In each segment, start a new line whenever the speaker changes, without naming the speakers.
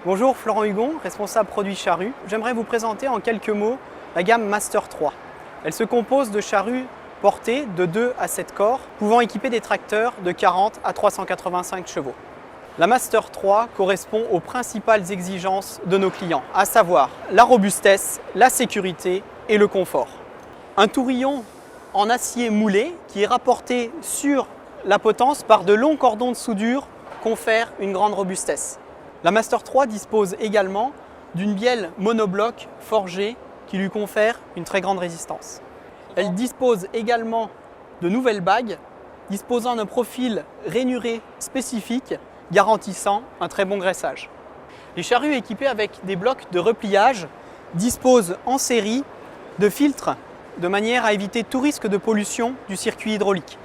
Bonjour, Florent Hugon, responsable produit charrue. J'aimerais vous présenter en quelques mots la gamme Master 3. Elle se compose de charrues portées de 2 à 7 corps, pouvant équiper des tracteurs de 40 à 385 chevaux. La Master 3 correspond aux principales exigences de nos clients, à savoir la robustesse, la sécurité et le confort. Un tourillon en acier moulé qui est rapporté sur la potence par de longs cordons de soudure confère une grande robustesse. La Master 3 dispose également d'une bielle monobloc forgée qui lui confère une très grande résistance. Elle dispose également de nouvelles bagues disposant d'un profil rainuré spécifique garantissant un très bon graissage. Les charrues équipées avec des blocs de repliage disposent en série de filtres de manière à éviter tout risque de pollution du circuit hydraulique.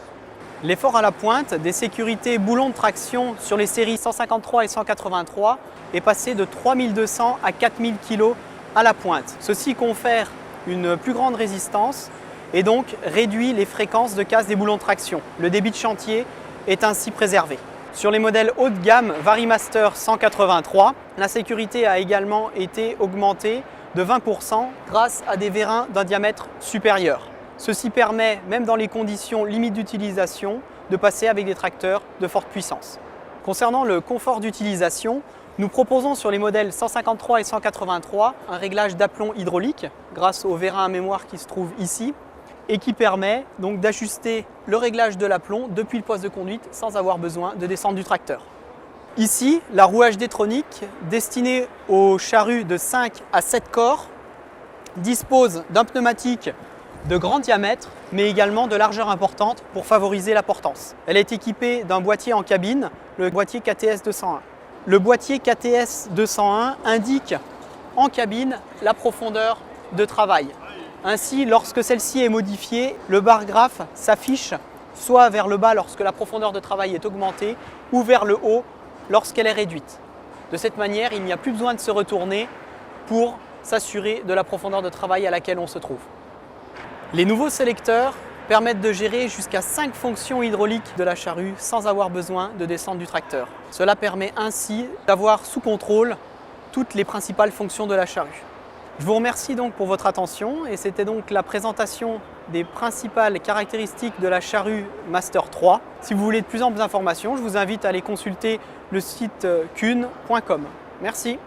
L'effort à la pointe des sécurités boulons de traction sur les séries 153 et 183 est passé de 3200 à 4000 kg à la pointe. Ceci confère une plus grande résistance et donc réduit les fréquences de casse des boulons de traction. Le débit de chantier est ainsi préservé. Sur les modèles haut de gamme Varimaster 183, la sécurité a également été augmentée de 20% grâce à des vérins d'un diamètre supérieur. Ceci permet, même dans les conditions limites d'utilisation, de passer avec des tracteurs de forte puissance. Concernant le confort d'utilisation, nous proposons sur les modèles 153 et 183 un réglage d'aplomb hydraulique grâce au vérin à mémoire qui se trouve ici et qui permet donc d'ajuster le réglage de l'aplomb depuis le poste de conduite sans avoir besoin de descendre du tracteur. Ici, la roue HD-tronique destinée aux charrues de 5 à 7 corps dispose d'un pneumatique de grand diamètre, mais également de largeur importante pour favoriser la portance. Elle est équipée d'un boîtier en cabine, le boîtier KTS 201. Le boîtier KTS 201 indique en cabine la profondeur de travail. Ainsi, lorsque celle-ci est modifiée, le bar graphe s'affiche soit vers le bas lorsque la profondeur de travail est augmentée ou vers le haut lorsqu'elle est réduite. De cette manière, il n'y a plus besoin de se retourner pour s'assurer de la profondeur de travail à laquelle on se trouve. Les nouveaux sélecteurs permettent de gérer jusqu'à 5 fonctions hydrauliques de la charrue sans avoir besoin de descendre du tracteur. Cela permet ainsi d'avoir sous contrôle toutes les principales fonctions de la charrue. Je vous remercie donc pour votre attention et c'était donc la présentation des principales caractéristiques de la charrue Master 3. Si vous voulez de plus amples informations, je vous invite à aller consulter le site kuhn.com. Merci.